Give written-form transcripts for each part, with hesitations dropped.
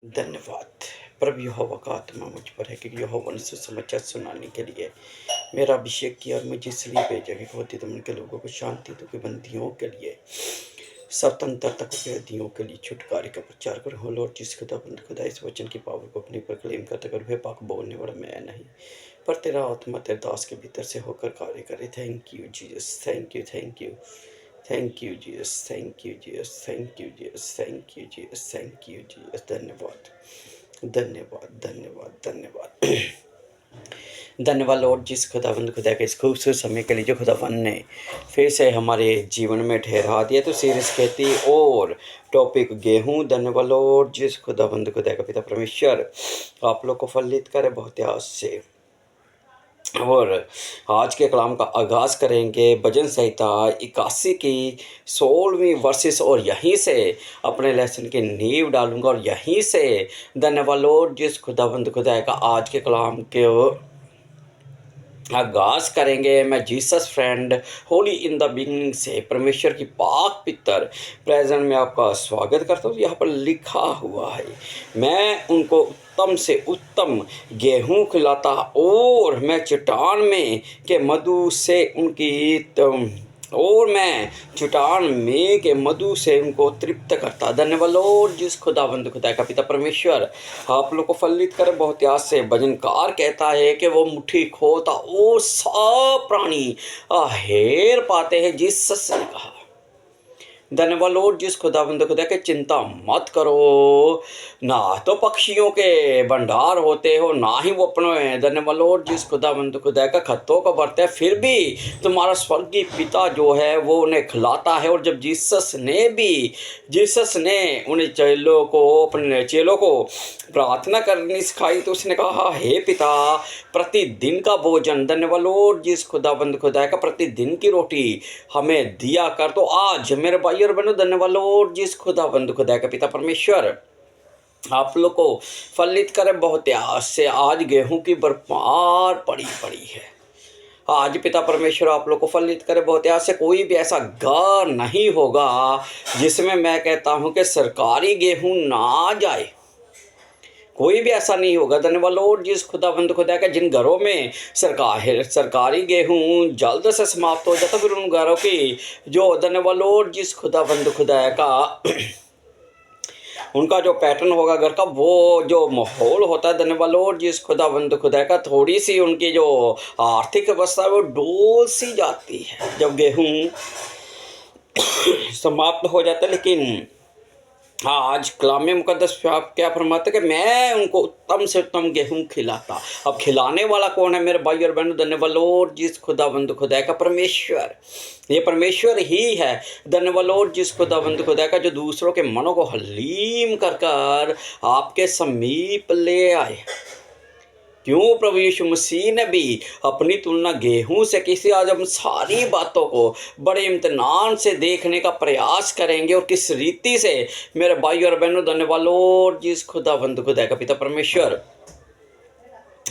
धन्यवाद। प्रभु यहोवा का आत्मा मुझ पर है कि यहोवा ने सुसमाचार सुनाने के लिए मेरा अभिषेक किया और मुझे इसलिए भेजा कि खुदी दमन के लोगों को शांति दो, कि बंदियों के लिए स्वतंत्रता को, कैदियों के लिए छुटकारे का प्रचार कर हो। लॉर्ड जिस खुदा इस वचन की पावर को अपने पर क्लेम करता कर, वे पाक बोलने वाला मैं नहीं, पर तेरा आत्मा तेरे दास के भीतर से होकर कार्य करे। Thank you Jesus, thank you, thank you, thank you Jesus, thank you Jesus, thank you Jesus, thank you Jesus, thank you Jesus. धन्यवाद, धन्यवाद, धन्यवाद, धन्यवाद। धन्यवाद लॉर्ड जिस खुदावंद खुदा के इस खूबसूरत समय के लिए जो खुदावंद ने फिर से हमारे जीवन में ठहरा दिया। तो सीरीज खेती और टॉपिक गेहूं। धन्यवाद लॉर्ड जिस खुदावंद खुदा का पिता परमेश्वर आप लोग को फलित करे बहुत आस से। और आज के कलाम का आगाज़ करेंगे भजन संहिता 81 की 16वीं वर्सेस, और यहीं से अपने लेसन की नींव डालूंगा। और यहीं से धन्यवाद लॉर्ड जिस खुदावंद खुदा का आज के कलाम के आगाज़ करेंगे। मैं Jesus friend Holi in the beginning से परमेश्वर की पाक पितर प्रेजेंट में आपका स्वागत करता हूँ। यहाँ पर लिखा हुआ है, मैं उनको उत्तम से उत्तम गेहूं खिलाता और मैं चट्टान में के मधु से उनकी और मैं चट्टान में के मधु से उनको तृप्त करता। धन्यवाद लॉर्ड जिस खुदावंद खुदा का पिता परमेश्वर आप लोग को फलित करे बहुत याद से। भजनकार कहता है कि वो मुट्ठी खोलता और सब प्राणी आहेर पाते हैं। जीसस ने कहा, धन्यवाद लॉर्ड जिस खुदावंद खुदा के चिंता मत करो, ना तो पक्षियों के भंडार होते हो ना ही वो अपने। धन्यवाद लॉर्ड जिस खुदावंद खुदा का खत्तों का बरत है, फिर भी तुम्हारा स्वर्गीय पिता जो है वो उन्हें खिलाता है। और जब जीसस ने उन्हें चेलों को अपने चेलों को प्रार्थना करनी सिखाई तो उसने कहा, हे पिता प्रतिदिन का भोजन, धन्यवाद लॉर्ड जिस खुदाबंद खुदा का प्रतिदिन की रोटी हमें दिया कर। तो आज मेरे भाई और बहनों धन्यवाद लॉर्ड जिस खुदाबंद खुदा का पिता परमेश्वर आप लोग को फलित करे बहुत आस से। आज गेहूं की बरपार पड़ी है। आज पिता परमेश्वर आप लोग को फलित करे बहुत आस से। कोई भी ऐसा घर नहीं होगा जिसमें मैं कहता हूं कि सरकारी गेहूं ना जाए। कोई भी ऐसा नहीं होगा। धन्यवाद लॉर्ड जिस खुदाबंद खुदा का जिन घरों में सरकारी गेहूं जल्द से समाप्त हो जाता, फिर उन घरों की जो धन्यवाद लॉर्ड जिस खुदाबंद खुदा का उनका जो पैटर्न होगा घर का, वो जो माहौल होता है धन्यवाद लॉर्ड जिस खुदाबंद खुदा का, थोड़ी सी उनकी जो आर्थिक अवस्था है वो डोल सी जाती है जब गेहूं समाप्त हो जाता है। लेकिन आज कलाम मुकद्दस आप क्या फरमाते कि मैं उनको उत्तम से उत्तम गेहूं खिलाता। अब खिलाने वाला कौन है मेरे भाई और बहनों? धन्यवाद लॉर्ड जिस खुदाबंद खुदा का परमेश्वर, ये परमेश्वर ही है। धन्यवाद लॉर्ड जिस खुदाबंद खुदा का जो दूसरों के मनों को हलीम कर कर आपके समीप ले आए। क्यों प्रभु यीशु मसीह ने भी अपनी तुलना गेहूं से किसी। आज हम सारी बातों को बड़े इम्तिनान से देखने का प्रयास करेंगे और किस रीति से मेरे भाई और बहनों धन्यवाद लॉर्ड जिस खुदाबंद खुदा का पिता परमेश्वर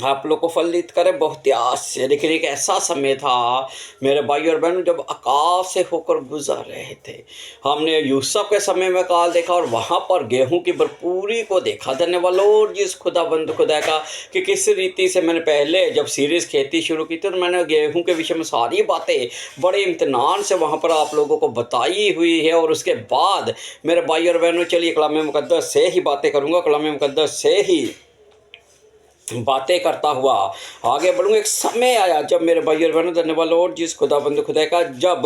आप लोग को फलित करे बहुत आस से। लेकिन एक ऐसा समय था मेरे भाई और बहनों जब आकाश से होकर गुजर रहे थे। हमने यूसुफ के समय में काल देखा और वहाँ पर गेहूं की भरपूरी को देखा। धन्यवाद लॉर्ड जिस खुदाबंद खुदा का कि किस रीति से मैंने पहले जब सीरीज खेती शुरू की थी तो मैंने गेहूं के विषय में सारी बातें बड़े इम्तनान से वहाँ पर आप लोगों को बताई हुई है। और उसके बाद मेरे भाई और बहनों चलिए कलाम मुकद्दस से ही बातें करूँगा, कलाम मुकद्दस से ही बातें करता हुआ आगे बढ़ूंगा। एक समय आया जब मेरे भाई और बहनों धन्यवाद लॉर्ड जिस खुदाबंद खुदा का, जब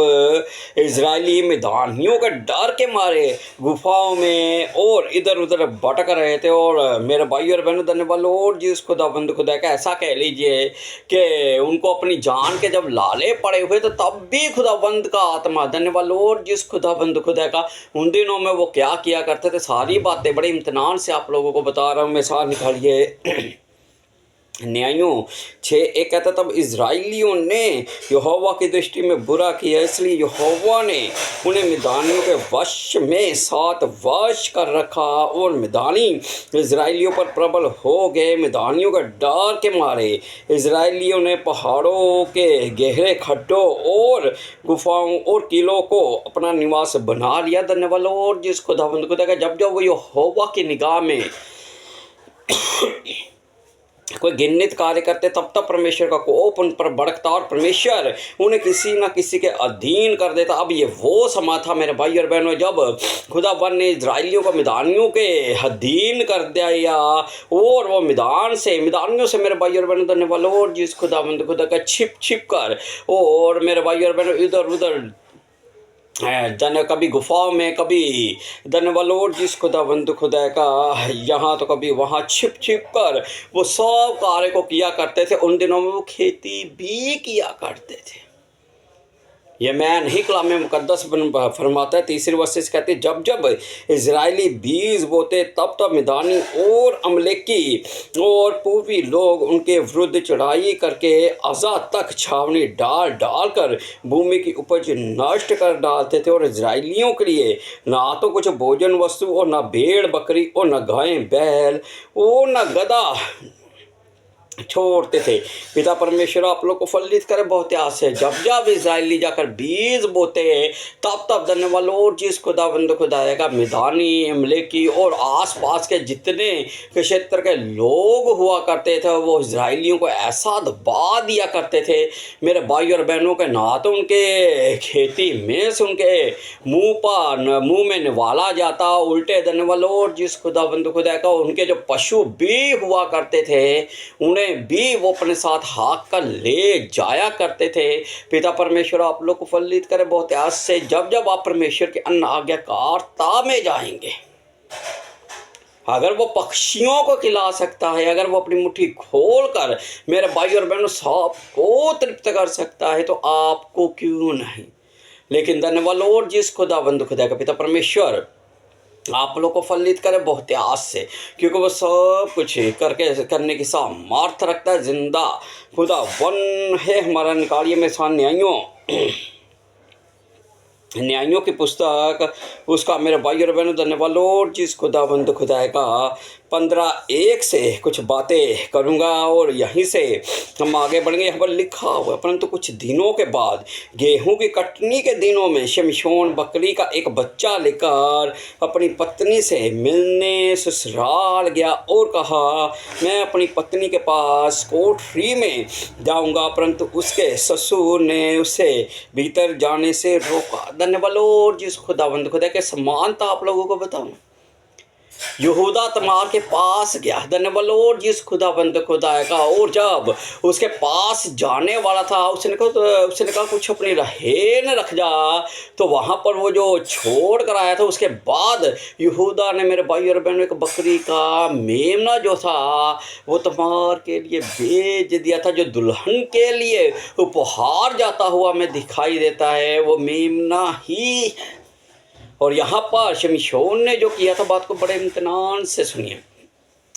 इजरायली मैदानियों के डर के मारे गुफाओं में और इधर उधर भटक रहे थे। और मेरे भाई और बहनों धन्यवाद लॉर्ड जिस खुदाबंद खुदा का, ऐसा कह लीजिए कि उनको अपनी जान के जब लाले पड़े हुए तो तब भी खुदाबंद का आत्मा धन्यवाद लॉर्ड जिस खुदाबंद खुदा का उन दिनों में वो क्या किया करते थे, सारी बातें बड़े इम्तनान से आप लोगों को बता रहा हूँ मैं। सार निकालिए न्यायों 6:1 कहता, तब इजराइलियों ने यहोवा की दृष्टि में बुरा किया, इसलिए यहोवा ने उन्हें मिदानियों के वश में 7 वर्ष कर रखा। और मिदानी इजराइलियों पर प्रबल हो गए। मिदानियों के डर के मारे इजराइलियों ने पहाड़ों के गहरे खड्डों और गुफाओं और किलों को अपना निवास बना लिया। धन्यवाद लॉर्ड जिस खुदावंद खुदा का, जब वो यहोवा की निगाह में कोई घृणित कार्य करते तब तक परमेश्वर का कोप उन पर भड़कता और परमेश्वर उन्हें किसी न किसी के अधीन कर देता। अब ये वो समय था मेरे भाई और बहनों जब खुदावन ने इजराइलियों को मिदानियों के अधीन कर दिया और वो मिदानियों से मेरे भाई और बहनों धन्यवाद और जिस खुदा का छिप छिप कर और मेरे भाई और बहनों इधर उधर कभी गुफाओं में, कभी धन्यवाद जिस खुदा का यहाँ तो कभी वहाँ छिप छिप कर वो सब कार्य को किया करते थे। उन दिनों में वो खेती भी किया करते थे। ये मैं नहीं कलाम में मुकद्दस फरमाता है। तीसरी वर्ष से कहते जब जब इजरायली बीज बोते तब तब मिदानी और अमलेकी और पूर्वी लोग उनके विरुद्ध चढ़ाई करके अज़ा तक छावनी डाल डाल कर भूमि की उपज नष्ट कर डालते थे। और इजरायलियों के लिए ना तो कुछ भोजन वस्तु और ना भेड़ बकरी और न गायें बैल और न गधा छोड़ते थे। पिता परमेश्वर आप लोग को फलित करे बहुत आस है। जब जब इजराइली जाकर बीज बोते तब तब धन्यवाद और जिस खुदाया का मिदानी अमलेकी और आसपास के जितने क्षेत्र के लोग हुआ करते थे वो इजराइलियों को ऐसा दबा दिया करते थे मेरे भाई और बहनों के, ना तो उनके खेती में से उनके मुंह में निवाला जाता, उल्टे धन्यवाद और जिस खुदा का उनके जो पशु भी हुआ करते थे उन्हें भी वो अपने साथ हाँक कर ले जाया करते थे। पिता परमेश्वर आप लोग को फलित करे बहुत आस से। जब जब आप परमेश्वर के अन्न आज्ञाकारिता में जाएंगे, अगर वो पक्षियों को खिला सकता है, अगर वो अपनी मुट्ठी खोल कर मेरे भाई और बहनों सबको तृप्त कर सकता है तो आपको क्यों नहीं। लेकिन धन्यवाद और जिस खुदा का पिता परमेश्वर आप लोग को फलित करे बहुत आस से, क्योंकि वो सब कुछ करने की सामर्थ रखता है। जिंदा खुदा वन है हमारा निकालिए में न्यायों की पुस्तक उसका मेरे भाई और बहनों धन्यवाद और जिस खुदा का 15:1 से कुछ बातें करूंगा और यहीं से हम आगे बढ़ेंगे। यहाँ पर लिखा हुआ परंतु कुछ दिनों के बाद गेहूं की कटनी के दिनों में शिमशोन बकरी का एक बच्चा लेकर अपनी पत्नी से मिलने ससुराल गया और कहा मैं अपनी पत्नी के पास कोठरी में जाऊंगा, परंतु उसके ससुर ने उसे भीतर जाने से रोका। धन्यवाद और जिस खुदा के समानता आप लोगों को बताऊं, यहूदा तमार के पास गया धन्यवाद और जिस खुदा का, और जब उसके पास जाने वाला था उसने कहा कुछ अपनी रहेन रख जा। तो वहाँ पर वो जो छोड़ कर आया था उसके बाद यहूदा ने मेरे भाई और बहनों एक बकरी का मेमना जो था वो तमार के लिए बेच दिया था, जो दुल्हन के लिए उपहार जाता हुआ हमें दिखाई देता है वो मेमना ही है। और यहाँ पर शिमशोन ने जो किया था, बात को बड़े इम्तिनान से सुनिए।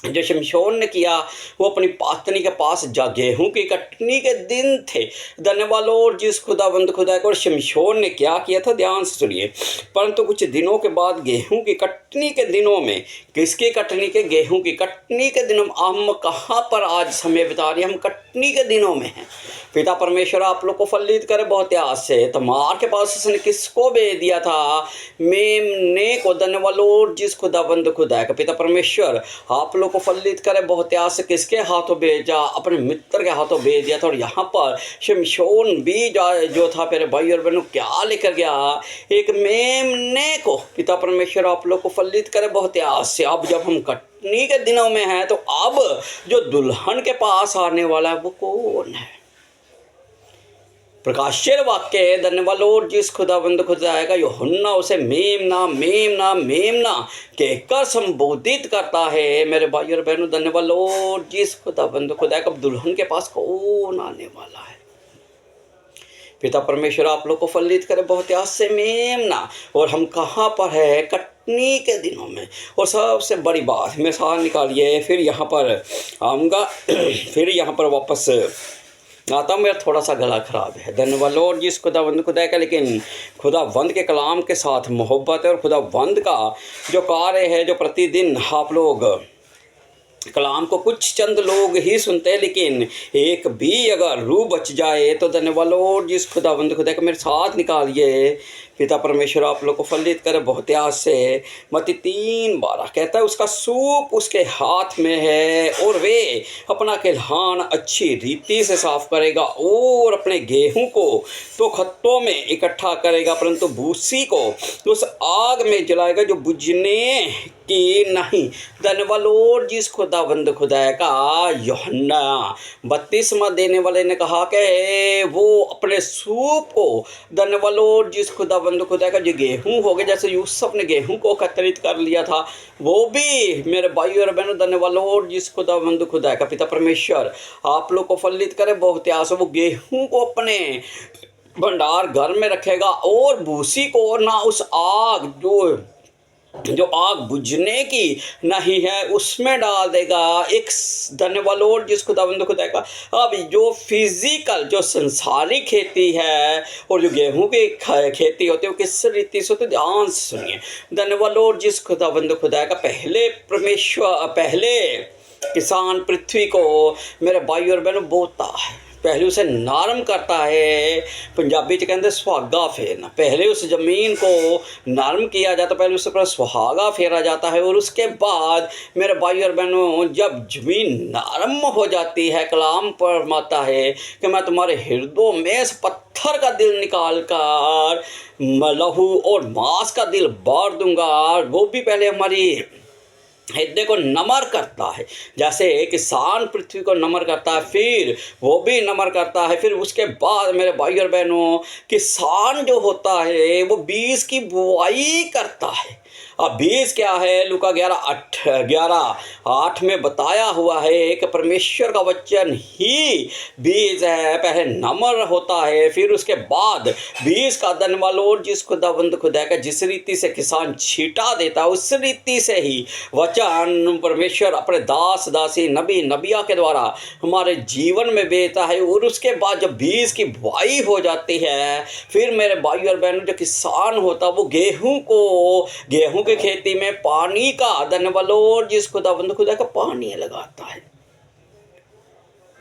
जो शिमशोन ने किया वो अपनी पत्नी के पास जा, गेहूं की कटनी के दिन थे धन्यवाद और जिस खुदा को, और शिमशोन ने क्या किया था ध्यान से सुनिए। परंतु कुछ दिनों के बाद गेहूं की कटनी के दिनों में, किसकी कटनी के? गेहूं की कटनी के दिनों में। हम कहाँ पर आज समय बिता रहे हैं? हम कटनी के दिनों में हैं। पिता परमेश्वर आप लोग को फलित करे बहुत आस से। तमार के पास उसने किसको भेज दिया था? मेमने को धन्यवाद और जिस खुदा का, पिता परमेश्वर आप लोग को फलित करे बहुत आस से। किसके हाथों भेजा? अपने मित्र के हाथों भेज दिया था। और यहाँ पर शिमशोन भी जो था मेरे भाई और बहनों क्या लेकर गया? एक मेमने को। पिता परमेश्वर आप लोग को फलित करे बहुत आस से। अब जब हम कटनी के दिनों में हैं तो अब जो दुल्हन के पास आने वाला है वो कौन है? प्रकाश्य वाक्य धन्यवाद और जिस खुदा का, यूहन्ना उसे मेमना मेमना मेमना कहकर संबोधित करता है मेरे भाई और बहनों। धन्यवाद और जिस खुदा का, दुल्हन के पास कौन आने वाला है? पिता परमेश्वर आप लोग को फलित करे बहुत आस से। मेमना। और हम कहाँ पर है? कटनी के दिनों में। और सबसे बड़ी बात मिसाल निकालिए, फिर यहाँ पर आऊँगा, फिर यहाँ पर वापस आता हूँ। मेरा थोड़ा सा गला ख़राब है धन्यवाद और जिस खुदा का, लेकिन खुदावंद के कलाम के साथ मोहब्बत है। और खुदावंद का जो कार्य है जो प्रतिदिन आप लोग कलाम को कुछ चंद लोग ही सुनते हैं, लेकिन एक भी अगर रूह बच जाए तो धन्यवाद लॉर्ड जिस खुदावंद खुदा को मेरे साथ निकालिए। पिता परमेश्वर आप लोग को फलित करे बहुत्यास से। मत्ती 3:12 कहता है उसका सूप उसके हाथ में है और वे अपना खलिहान अच्छी रीति से साफ करेगा और अपने गेहूं को तो खत्तों में इकट्ठा करेगा, परंतु भूसी को उस आग में जलाएगा जो बुझने की नहीं। धन्यवाद लॉर्ड जिस खुदावंद खुदा का यूहन्ना बपतिस्मा देने वाले ने कहा कि वो अपने सूप को धन्यवाद लॉर्ड जिस खुदावंद खुदा का जो गेहूं हो गया, जैसे यूसुफ ने गेहूं को एकत्रित कर लिया था, वो भी मेरे भाई और बहनों धन्यवाद लॉर्ड जिस खुदावंद खुदा का पिता परमेश्वर आप लोग को फलित करे बहुत आस। वो गेहूं को अपने भंडार घर में रखेगा और भूसी को और ना उस आग जो आग बुझने की नहीं है उसमें डाल देगा। एक धन्यवाद लॉर्ड जिस खुदावंद खुदा का। अब जो फिजिकल जो संसारिक खेती है और जो गेहूं की खेती होती है वो किस रीति से होती है, ध्यान से सुनिए। धन्यवाद लॉर्ड जिस खुदावंद खुदा का पहले किसान पृथ्वी को मेरे भाई और बहनों बोता है, पहले उसे नरम करता है, पंजाबी च कहते सुहागा फेरना। पहले उस ज़मीन को नरम किया जाता, पहले उस पर सुहागा फेरा जाता है और उसके बाद मेरे भाई और बहनों जब ज़मीन नरम हो जाती है, कलाम फरमाता है कि मैं तुम्हारे हृदयों में इस पत्थर का दिल निकाल कर लहू और मांस का दिल बार दूंगा। वो भी पहले हमारी हृदय को नमर करता है, जैसे किसान पृथ्वी को नमर करता है, फिर वो भी नमर करता है। फिर उसके बाद मेरे भाई और बहनों किसान जो होता है वो बीज की बुआई करता है। अब बीज क्या है, लूका 11:8 में बताया हुआ है कि परमेश्वर का वचन ही बीज है। पहले नमर होता है, फिर उसके बाद बीज का धन्यवाद लॉर्ड जिस खुदावंद खुदा का जिस रीति से किसान छींटा देता है उस रीति से ही वचन परमेश्वर अपने दास दासी नबी नबिया के द्वारा हमारे जीवन में भेजता है। और उसके बाद जब बीज की बुआई हो जाती है, फिर मेरे भाई और बहनों जो किसान होता है वो गेहूं की खेती में पानी का धन्यवाद लॉर्ड जिस खुदावंद खुदा का पानी लगाता है।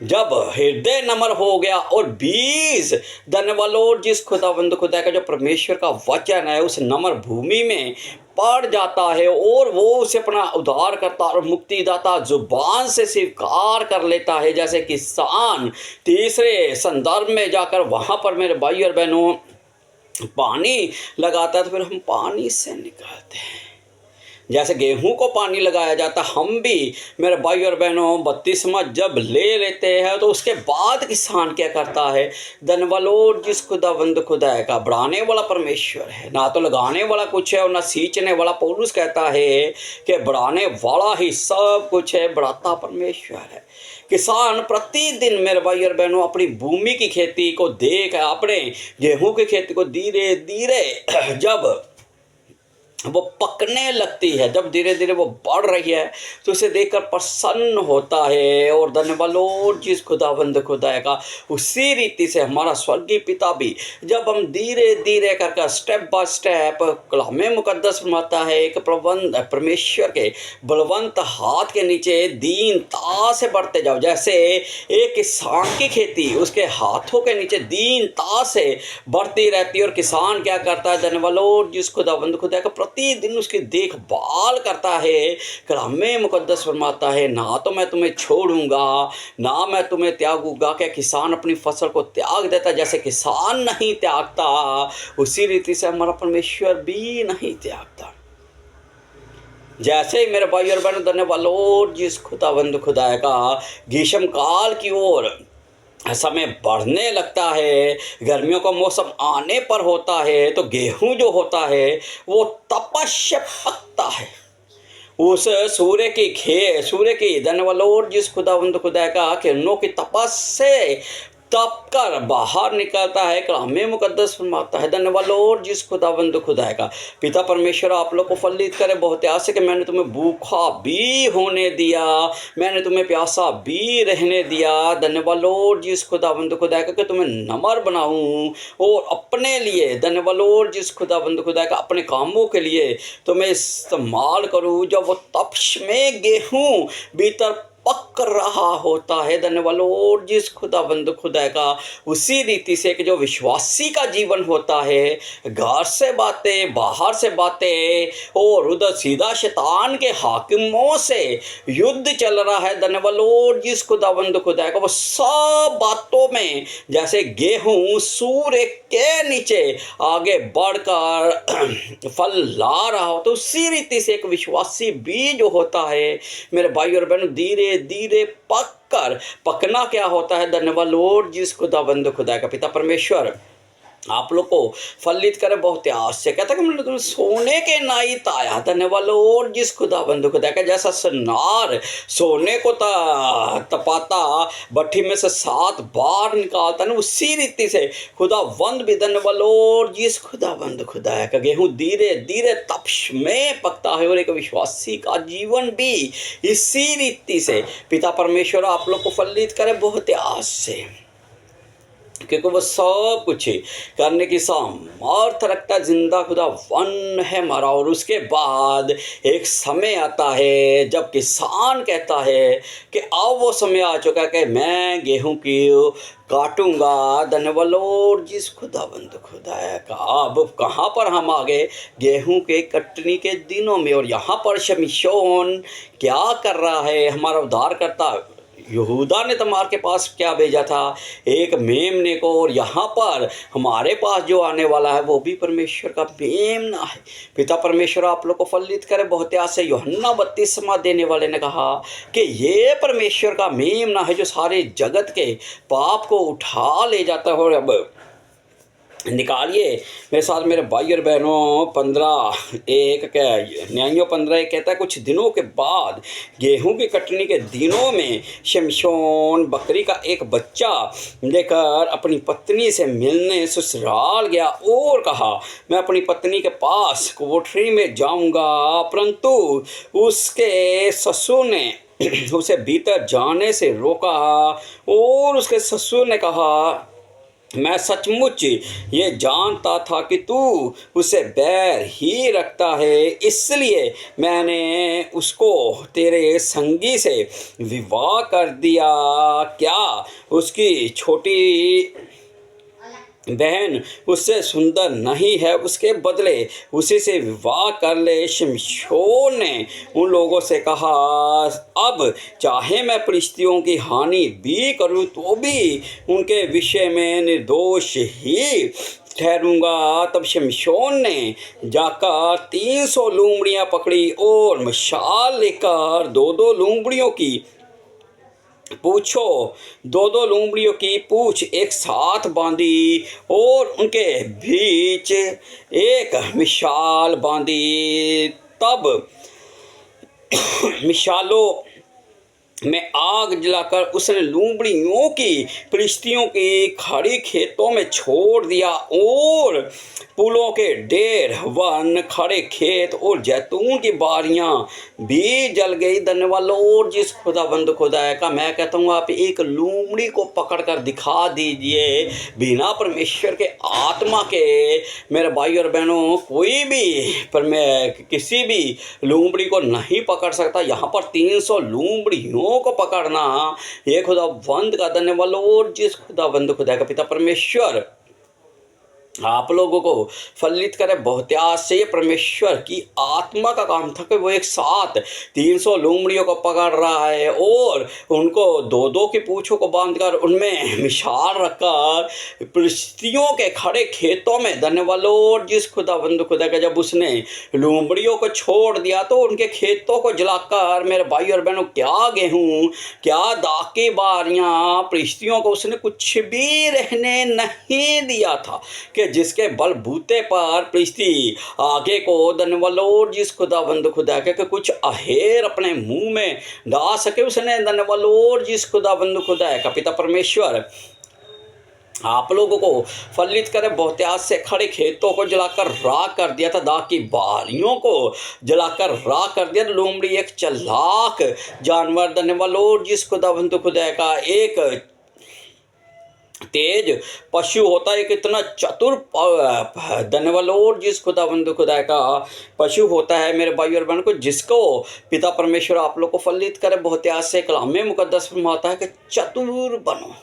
जब हृदय नम्र हो गया और बीज धन्यवाद लॉर्ड जिस खुदावंद खुदा का जो परमेश्वर का वचन है उस नम्र भूमि में पड़ जाता है और वो उसे अपना उद्धार करता और मुक्तिदाता जुबान से स्वीकार कर लेता है। जैसे किसान तीसरे संदर्भ में जाकर वहाँ पर मेरे भाई और बहनों पानी लगाता है तो फिर हम पानी से निकालते हैं। जैसे गेहूं को पानी लगाया जाता, हम भी मेरे भाई और बहनों बपतिस्मा जब ले लेते हैं तो उसके बाद किसान क्या करता है, धन्यवाद लॉर्ड जिस खुदावंद खुदा का बढ़ाने वाला परमेश्वर है, ना तो लगाने वाला कुछ है और ना सींचने वाला। पौलुस कहता है कि बढ़ाने वाला ही सब कुछ है, बढ़ाता परमेश्वर है। किसान प्रतिदिन मेरे भाई और बहनों अपनी भूमि की खेती को देख अपने गेहूं की खेती को धीरे धीरे जब वो पकने लगती है, जब धीरे धीरे वो बढ़ रही है तो उसे देखकर प्रसन्न होता है। और धन्यवाद लॉर्ड जिस खुदावंद खुदा का उसी रीति से हमारा स्वर्गीय पिता भी जब हम धीरे धीरे करके स्टेप बाय स्टेप कलामे मुकद्दस फरमाता है एक परमेश्वर के बलवंत हाथ के नीचे दीनता से बढ़ते जाओ। जैसे एक किसान की खेती उसके हाथों के नीचे दीनता से बढ़ती रहती है और किसान क्या करता है, धन्यवाद लॉर्ड जिस खुदावंद खुदा का प्रतिदिन उसकी देखभाल करता है। कलामे मुकद्दस फरमाता है ना तो मैं तुम्हें छोड़ूंगा ना मैं तुम्हें त्यागूंगा। क्या किसान अपनी फसल को त्याग देता, जैसे किसान नहीं त्यागता उसी रीति से हमारा परमेश्वर भी नहीं त्यागता। जैसे ही मेरे भाई और बहनों धन्यवाद लॉर्ड जिस खुदावंद खुदा का ग्रीष्म काल की ओर समय बढ़ने लगता है, गर्मियों का मौसम आने पर होता है तो गेहूं जो होता है वो तपस्या पकता है। उस सूर्य की धन्यवाद लॉर्ड जिस खुदावंद खुदा का किरणों की तपस से तप कर बाहर निकलता है। कलाम मुकद्दस फरमाता है, धन्यवाद लॉर्ड जिस खुदावंद खुदा का। पिता परमेश्वर आप लोग को फलित करे बहुत आस है कि मैंने तुम्हें भूखा भी होने दिया, मैंने तुम्हें प्यासा भी रहने दिया। धन्यवाद लॉर्ड जिस खुदावंद खुदा का कि तुम्हें नमर बनाऊं और अपने लिए, धन्यवाद लॉर्ड जिस खुदावंद खुदा का, अपने कामों के लिए तुम्हें इस्तेमाल करूं। जब वो तपश में गेहूं भीतर पक रहा होता है, धन्यवाद लॉर्ड जिस खुदाबंद खुदा का, उसी रीति से कि जो विश्वासी का जीवन होता है, घर से बातें, बाहर से बातें और उधर सीधा शैतान के हाकिमों से युद्ध चल रहा है, धन्यवाद लॉर्ड जिस खुदाबंद खुदा का, वो सब बातों में जैसे गेहूं सूर्य के नीचे आगे बढ़कर फल ला रहा हो, तो उसी रीति से एक विश्वासी बीज जो होता है मेरे भाई और बहनों, धीरे धीरे पकना क्या होता है। धन्यवाद लॉर्ड जिस खुदाबंद खुदा का। पिता परमेश्वर आप लोग को फलित करे बहुत आस से। कहता है कि मैंने तुम्हें सोने के नाइत आया, धन्यवाद लॉर्ड जिस खुदाबंद खुदा का। जैसा सनार सोने को तपाता भट्टी में से 7 बार निकालता ना, उसी रीति से खुदाबंद भी, धन्यवाद लॉर्ड जिस खुदाबंद खुदा का, गेहूं धीरे धीरे तपश में पकता है और एक विश्वासी का जीवन भी इसी रीति से पिता परमेश्वर आप लोग को फलित करे बहुत आस से, क्योंकि वो सब कुछ करने की सामर्थ रखता। जिंदा खुदा वन है हमारा। और उसके बाद एक समय आता है जब किसान कहता है कि अब वो समय आ चुका है कि मैं गेहूं की काटूंगा, धन्यवाद लॉर्ड जिस खुदाबंद खुदा का। अब कहाँ पर हम आ गए? गेहूं के कटनी के दिनों में। और यहाँ पर शमशोन क्या कर रहा है? हमारा उद्धार करता यहूदा ने तमार के पास क्या भेजा था? एक मेमने को। और यहाँ पर हमारे पास जो आने वाला है वो भी परमेश्वर का मेमना है। पिता परमेश्वर आप लोग को फलित करे बहुत आस से। यूहन्ना बपतिस्मा देने वाले ने कहा कि ये परमेश्वर का मेमना है जो सारे जगत के पाप को उठा ले जाता है। और अब निकालिए मेरे साथ मेरे भाई और बहनों, 15:1 न्यायों 15:1 कहता है, कुछ दिनों के बाद गेहूं की कटनी के दिनों में शमशोन बकरी का एक बच्चा लेकर अपनी पत्नी से मिलने ससुराल गया और कहा मैं अपनी पत्नी के पास कोठरी में जाऊंगा। परंतु उसके ससुर ने उसे भीतर जाने से रोका और उसके ससुर ने कहा मैं सचमुच ये जानता था कि तू उसे बैर ही रखता है, इसलिए मैंने उसको तेरे संगी से विवाह कर दिया। क्या उसकी छोटी बहन उससे सुंदर नहीं है? उसके बदले उसी से विवाह कर ले। शमशोन ने उन लोगों से कहा अब चाहे मैं फलिश्तियों की हानि भी करूं तो भी उनके विषय में निर्दोष ही ठहरूंगा। तब शमशोन ने जाकर 300 लूमड़ियाँ पकड़ी और मशाल लेकर 2-2 लूमड़ियों की दो लूमड़ियों की पूछ एक साथ बांधी और उनके बीच एक मिशाल बांधी। तब मिशालों में आग जलाकर उसने लूमड़ियों की फलिश्तियों की खड़ी खेतों में छोड़ दिया और पुलों के ढेर, वन, खड़े खेत और जैतून की बारियां भी जल गई। धन्यवाद लॉर्ड जिस खुदाबंद खुदा का। मैं कहता हूँ आप एक लूमड़ी को पकड़ कर दिखा दीजिए, बिना परमेश्वर के आत्मा के मेरे भाई और बहनों कोई भी किसी भी लूमड़ी को नहीं पकड़ सकता। यहाँ पर 300 लूमड़ियों को पकड़ना ये खुदाबंद का। धन्यवाद लॉर्ड जिस खुदाबंद खुदा का। पिता परमेश्वर आप लोगों को फलित करे बहुत आस से। परमेश्वर की आत्मा का काम था कि वो एक साथ 300 लूमड़ियों को पकड़ रहा है और उनको 2-2 की पूँछों को बांधकर उनमें मिशाल रखकर फलिश्तियों के खड़े खेतों में, धन्यवाद लॉर्ड जिस खुदाबंद खुदा का, जब उसने लूमड़ियों को छोड़ दिया तो उनके खेतों को जलाकर मेरे भाई और बहनों क्या गेहूँ, क्या दाख की बारियाँ, फलिश्तियों को उसने कुछ भी रहने नहीं दिया था कि जिसके बलबूते पर फलिश्ती आगे को, धन्यवाद लॉर्ड जिस खुदाबंद खुदा के कुछ अहेर अपने मुंह में डाल सके उसने। धन्यवाद लॉर्ड जिस खुदाबंद खुदा का। पिता परमेश्वर आप लोगों को फलित करे बहुत्यास से खड़े खेतों को जलाकर राख कर दिया था, दाख की बालियों को जलाकर राख कर दिया। लोमड़ी एक चालाक जानवर, धन्यवाद लॉर्ड जिस खुदावंद खुदा का एक तेज पशु होता है, एक इतना चतुर धन्यवाद लॉर्ड जिस खुदावंद खुदा का पशु होता है मेरे भाई और बहन को, जिसको पिता परमेश्वर आप लोग को फलित करे बहुत्यास से कलाम में मुकद्दस फरमाता है कि चतुर बनो।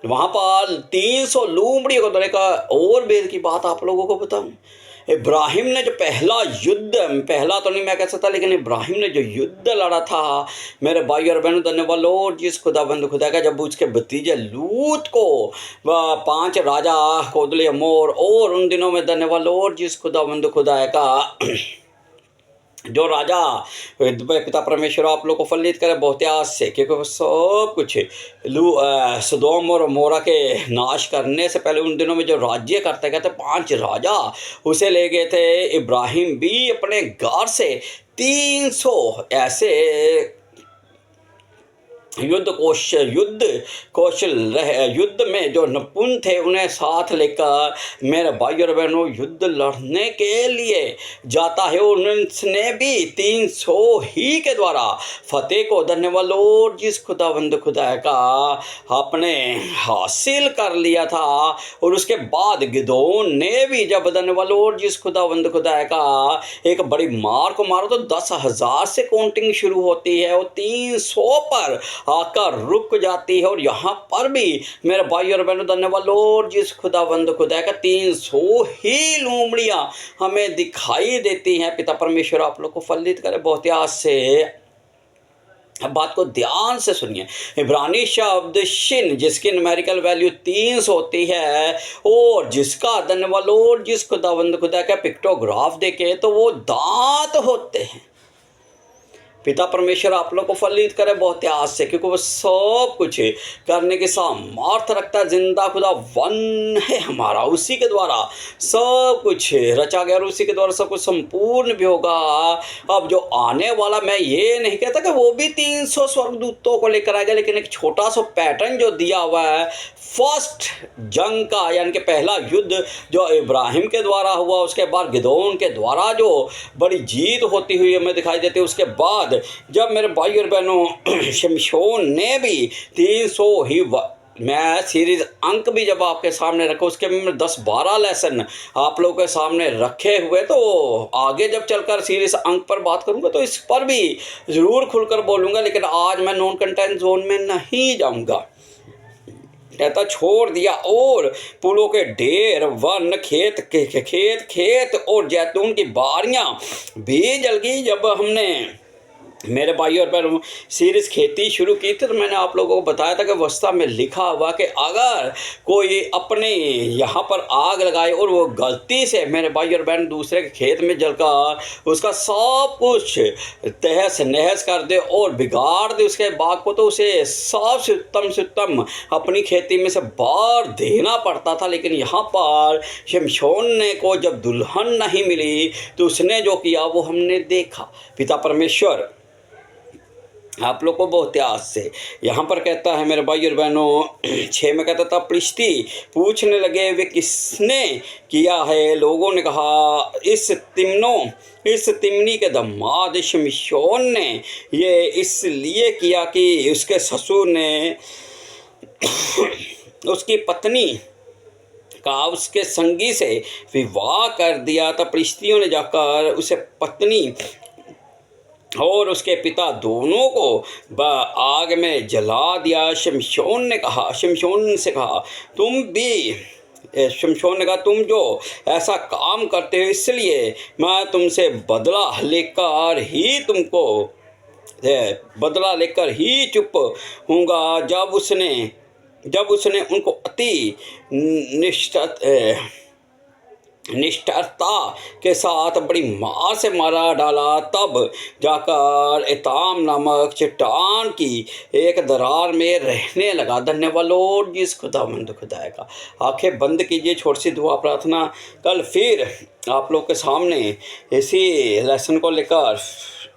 वहां पर 300 लोमड़ियों को धरने का और भेद की बात आप लोगों को बताऊं। इब्राहिम ने जो पहला तो नहीं मैं कह सकता, लेकिन इब्राहिम ने जो युद्ध लड़ा था मेरे भाई और बहनों, धन्यवाद लॉर्ड जिस खुदाबंद खुदा का, जब उसके भतीजे लूत को 5 राजा कोदले मोर, और उन दिनों में धन्यवाद लॉर्ड जिस खुदाबंद खुदा का जो राजा पिता परमेश्वर आप लोग को फलित करे बहुत्यास से, क्योंकि वो सब कुछ सदोम और मोरा के नाश करने से पहले उन दिनों में जो राज्य करते गए थे 5 राजा उसे ले गए थे। इब्राहिम भी अपने घर से 300 ऐसे युद्ध में जो निपुण थे उन्हें साथ लेकर मेरे भाई और बहनों युद्ध लड़ने के लिए जाता है। उन्होंने भी 300 ही के द्वारा फतेह को धन्यवाद लॉर्ड जिस खुदावंद खुदा का अपने हासिल कर लिया था। और उसके बाद गिदोन ने भी जब धन्यवाद लॉर्ड जिस खुदावंद खुदा का एक बड़ी मार को मारो तो 10,000 से काउंटिंग शुरू होती है और 300 पर आकर रुक जाती है। और यहाँ पर भी मेरे भाई और बहनों धन्यवाद लॉर्ड जिस खुदावंद खुदा का 300 ही लोमड़ियाँ हमें दिखाई देती हैं। पिता परमेश्वर आप लोग को फलित करे बहुत्यास से। अब बात को ध्यान से सुनिए। इब्रानी शब्द शिन जिसकी न्यूमेरिकल वैल्यू 300 होती है और जिसका धन्यवाद लॉर्ड जिस खुदावंद खुदा का पिक्टोग्राफ देखे तो वो दांत होते हैं। पिता परमेश्वर आप लोग को फलित करे बहुत्यास से, क्योंकि वो सब कुछ करने के सामर्थ्य रखता है। जिंदा खुदा वन है हमारा, उसी के द्वारा सब कुछ रचा गया और उसी के द्वारा सब कुछ संपूर्ण भी होगा। अब जो आने वाला, मैं ये नहीं कहता कि वो भी 300 स्वर्गदूतों को लेकर आएगा, लेकिन एक छोटा सा पैटर्न जो दिया हुआ है फर्स्ट जंग का, यानी कि पहला युद्ध जो इब्राहिम के द्वारा हुआ, उसके बाद गिदोन के द्वारा जो बड़ी जीत होती हुई हमें दिखाई देती है। उसके बाद जब मेरे भाई और बहनों शिमशोन ने भी 300 ही मैं सीरीज अंक भी जब आपके सामने रखा, उसके में 10-12 लेसन आप लोगों के सामने रखे हुए, तो आगे जब चलकर सीरीज अंक पर बात करूंगा तो इस पर भी ज़रूर खुलकर बोलूँगा, लेकिन आज मैं नॉन कंटेंट जोन में नहीं जाऊँगा। कहता छोड़ दिया और पुलों के ढेर, वन, खेत और जैतून की बारियां भी जल गई। जब हमने मेरे भाई और बहनों सीरीज़ खेती शुरू की थी तो मैंने आप लोगों को बताया था कि वस्ता में लिखा हुआ कि अगर कोई अपने यहाँ पर आग लगाए और वो गलती से मेरे भाई और बहन दूसरे के खेत में जलकर उसका सब कुछ तहस नहस कर दे और बिगाड़ दे उसके बाग को, तो उसे सबसे उत्तम अपनी खेती में से बाहर देना पड़ता था। लेकिन यहाँ पर शिमशोन ने को जब दुल्हन नहीं मिली तो उसने जो किया वो हमने देखा। पिता परमेश्वर आप लोग को बहुत्यास से यहाँ पर कहता है मेरे भाई और बहनों 6 में कहता था, पलिश्ती पूछने लगे वे किसने किया है। लोगों ने कहा इस तिमनी के दामाद शिमशोन ने ये इसलिए किया कि उसके ससुर ने उसकी पत्नी का उसके संगी से विवाह कर दिया था। पलिश्तियों ने जाकर उसे पत्नी और उसके पिता दोनों को आग में जला दिया। शिमशोन से कहा तुम जो ऐसा काम करते हो इसलिए मैं तुमसे बदला लेकर ही चुप हूँगा। जब उसने उनको अति निष्ठुरता के साथ बड़ी मार से मारा डाला, तब जाकर एताम नामक चट्टान की एक दरार में रहने लगा। धन्यवाद लॉर्ड जिस खुदावंद खुदा का। आंखें बंद कीजिए, छोटी सी दुआ प्रार्थना। कल फिर आप लोग के सामने इसी लेसन को लेकर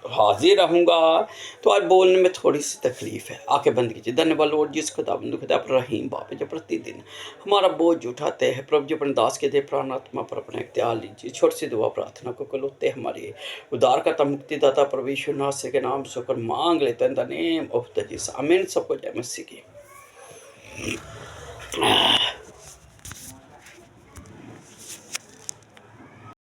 हाजिर रहूँगा। तो आज बोलने में थोड़ी सी तकलीफ है। आंखें बंद कीजिए। धन्यवाद लॉर्ड जिस खुदावंद खुदा पर रहीम बाप जो प्रतिदिन हमारा बोझ उठाते हैं। प्रभु जी अपने दास के दे प्राणात्मा पर अपना इख्तियार लीजिए। छोटी सी दुआ प्रार्थना को कलोते हमारे उद्धारकर्ता मुक्तिदाता प्रभु यीशु नासरी के नाम से होकर मांग लेते हैं in the name of the Jesus. आमीन। सबको जय मसीह की।